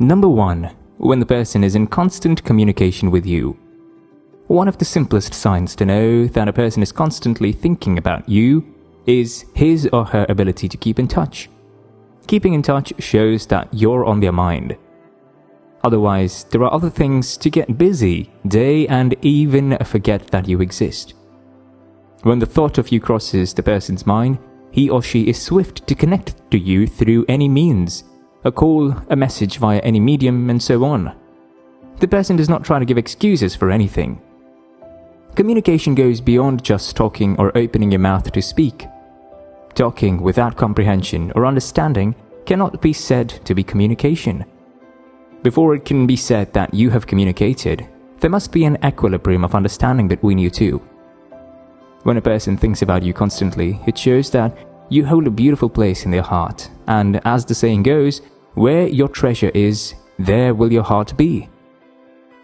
Number 1. When the person is in constant communication with you. One of the simplest signs to know that a person is constantly thinking about you is his or her ability to keep in touch. Keeping in touch shows that you're on their mind. Otherwise, there are other things to get busy day and even forget that you exist. When the thought of you crosses the person's mind, he or she is swift to connect to you through any means, a call, a message via any medium, and so on. The person does not try to give excuses for anything. Communication goes beyond just talking or opening your mouth to speak. Talking without comprehension or understanding cannot be said to be communication. Before it can be said that you have communicated, there must be an equilibrium of understanding between you two. When a person thinks about you constantly, it shows that you hold a beautiful place in their heart, and as the saying goes, where your treasure is, there will your heart be.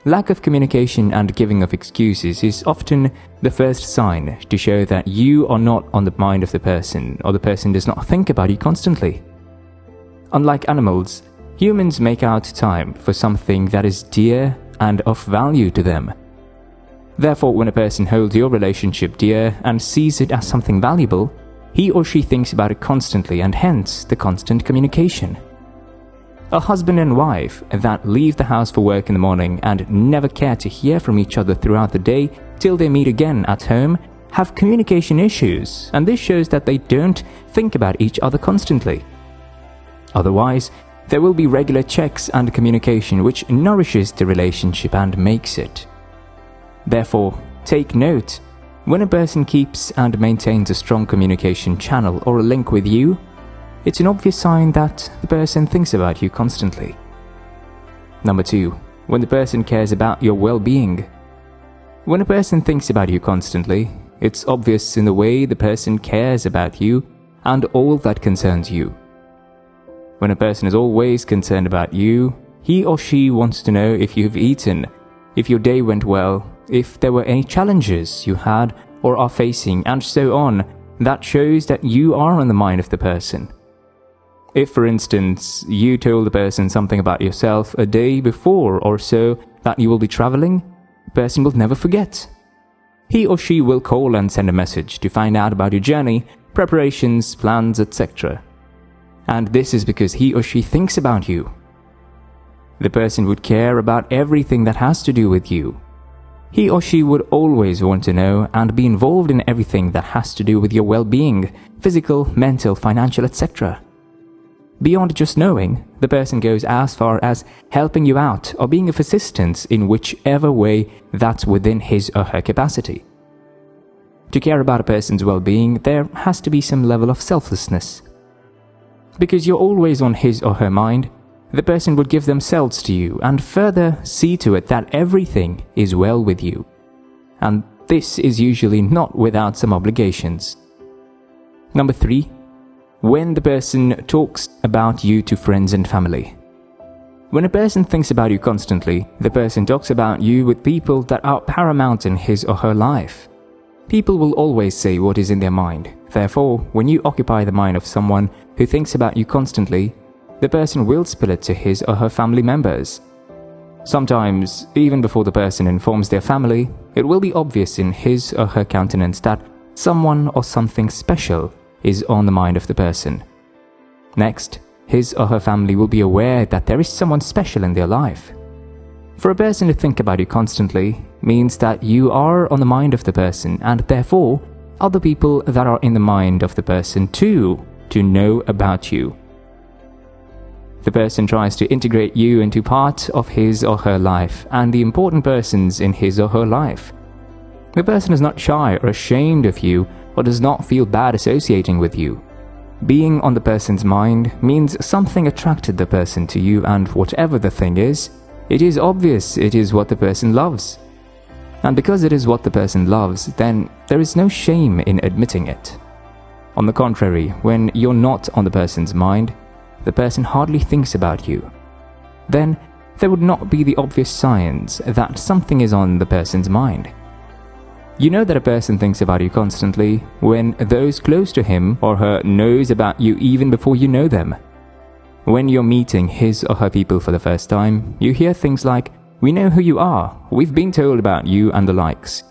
Lack of communication and giving of excuses is often the first sign to show that you are not on the mind of the person, or the person does not think about you constantly. Unlike animals, humans make out time for something that is dear and of value to them. Therefore, when a person holds your relationship dear and sees it as something valuable, he or she thinks about it constantly, and hence the constant communication. A husband and wife that leave the house for work in the morning and never care to hear from each other throughout the day till they meet again at home have communication issues, and this shows that they don't think about each other constantly. Otherwise, there will be regular checks and communication which nourishes the relationship and makes it. Therefore, take note, when a person keeps and maintains a strong communication channel or a link with you, it's an obvious sign that the person thinks about you constantly. Number 2. When the person cares about your well-being. When a person thinks about you constantly, it's obvious in the way the person cares about you and all that concerns you. When a person is always concerned about you, he or she wants to know if you've eaten, if your day went well, if there were any challenges you had or are facing, and so on. That shows that you are on the mind of the person. If, for instance, you told the person something about yourself a day before or so that you will be traveling, the person will never forget. He or she will call and send a message to find out about your journey, preparations, plans, etc. And this is because he or she thinks about you. The person would care about everything that has to do with you. He or she would always want to know and be involved in everything that has to do with your well-being, physical, mental, financial, etc. Beyond just knowing, the person goes as far as helping you out or being of assistance in whichever way that's within his or her capacity. To care about a person's well-being, there has to be some level of selflessness. Because you're always on his or her mind, the person would give themselves to you and further see to it that everything is well with you. And this is usually not without some obligations. Number 3. When the person talks about you to friends and family. When a person thinks about you constantly, the person talks about you with people that are paramount in his or her life. People will always say what is in their mind. Therefore, when you occupy the mind of someone who thinks about you constantly, the person will spill it to his or her family members. Sometimes, even before the person informs their family, it will be obvious in his or her countenance that someone or something special is on the mind of the person. Next, his or her family will be aware that there is someone special in their life. For a person to think about you constantly means that you are on the mind of the person, and therefore, other people that are in the mind of the person too to know about you. The person tries to integrate you into part of his or her life and the important persons in his or her life. The person is not shy or ashamed of you or does not feel bad associating with you. Being on the person's mind means something attracted the person to you, and whatever the thing is, it is obvious it is what the person loves. And because it is what the person loves, then there is no shame in admitting it. On the contrary, when you're not on the person's mind, the person hardly thinks about you. Then there would not be the obvious signs that something is on the person's mind. You know that a person thinks about you constantly when those close to him or her knows about you even before you know them. When you're meeting his or her people for the first time, you hear things like, "We know who you are, we've been told about you," and the likes.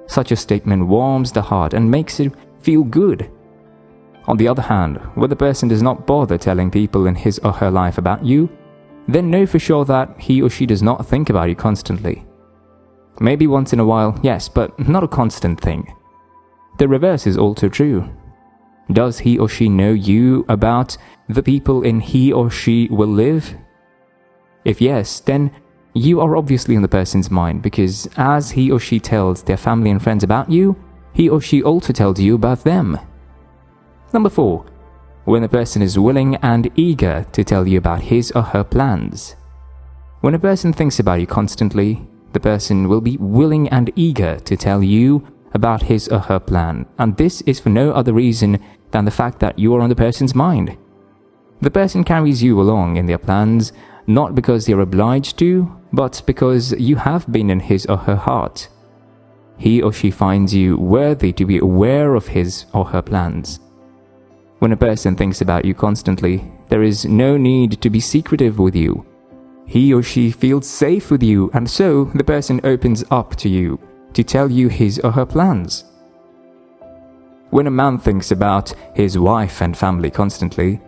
Such a statement warms the heart and makes it feel good. On the other hand, when the person does not bother telling people in his or her life about you, then know for sure that he or she does not think about you constantly. Maybe once in a while, yes, but not a constant thing. The reverse is also true. Does he or she know you about the people in he or she will live? If yes, then you are obviously on the person's mind, because as he or she tells their family and friends about you, he or she also tells you about them. Number 4. When a person is willing and eager to tell you about his or her plans. When a person thinks about you constantly, the person will be willing and eager to tell you about his or her plan, and this is for no other reason than the fact that you are on the person's mind. The person carries you along in their plans, not because they are obliged to, but because you have been in his or her heart. He or she finds you worthy to be aware of his or her plans. When a person thinks about you constantly, there is no need to be secretive with you. He or she feels safe with you, and so the person opens up to you to tell you his or her plans. When a man thinks about his wife and family constantly,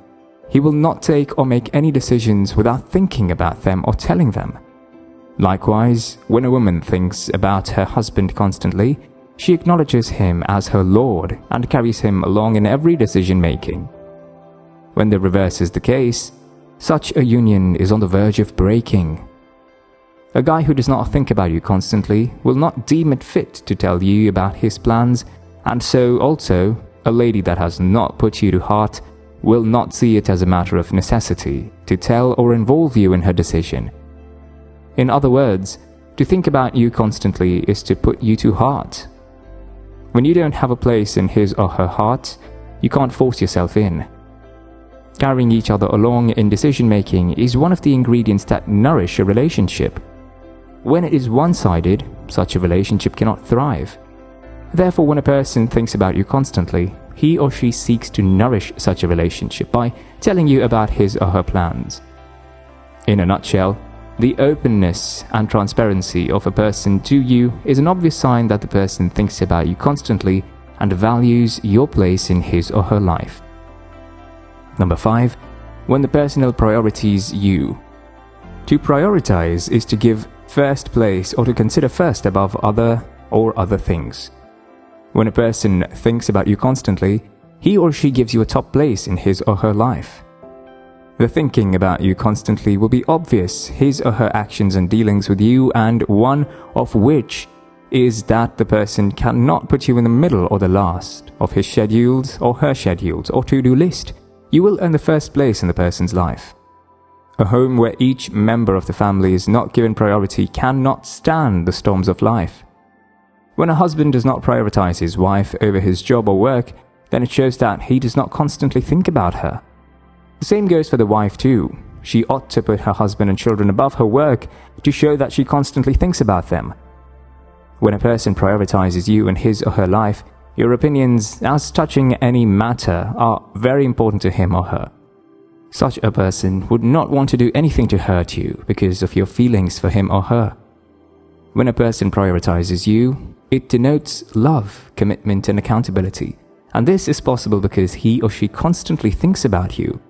he will not take or make any decisions without thinking about them or telling them. Likewise, when a woman thinks about her husband constantly, she acknowledges him as her Lord and carries him along in every decision-making. When the reverse is the case, such a union is on the verge of breaking. A guy who does not think about you constantly will not deem it fit to tell you about his plans, and so also, a lady that has not put you to heart will not see it as a matter of necessity to tell or involve you in her decision. In other words, to think about you constantly is to put you to heart. When you don't have a place in his or her heart, you can't force yourself in. Carrying each other along in decision-making is one of the ingredients that nourish a relationship. When it is one-sided, such a relationship cannot thrive. Therefore, when a person thinks about you constantly, he or she seeks to nourish such a relationship by telling you about his or her plans. In a nutshell, the openness and transparency of a person to you is an obvious sign that the person thinks about you constantly and values your place in his or her life. Number 5. When the person priorities you. To prioritize is to give first place or to consider first above other things. When a person thinks about you constantly, he or she gives you a top place in his or her life. The thinking about you constantly will be obvious, his or her actions and dealings with you, and one of which is that the person cannot put you in the middle or the last of his schedules or her schedules or to-do list. You will earn the first place in the person's life. A home where each member of the family is not given priority cannot stand the storms of life. When a husband does not prioritize his wife over his job or work, then it shows that he does not constantly think about her. The same goes for the wife too. She ought to put her husband and children above her work to show that she constantly thinks about them. When a person prioritizes you in his or her life, your opinions as touching any matter are very important to him or her. Such a person would not want to do anything to hurt you because of your feelings for him or her. When a person prioritizes you, it denotes love, commitment, and accountability, and this is possible because he or she constantly thinks about you.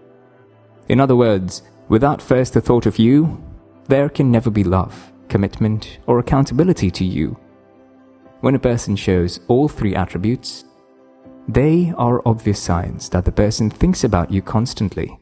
In other words, without first the thought of you, there can never be love, commitment, or accountability to you. When a person shows all 3 attributes, they are obvious signs that the person thinks about you constantly.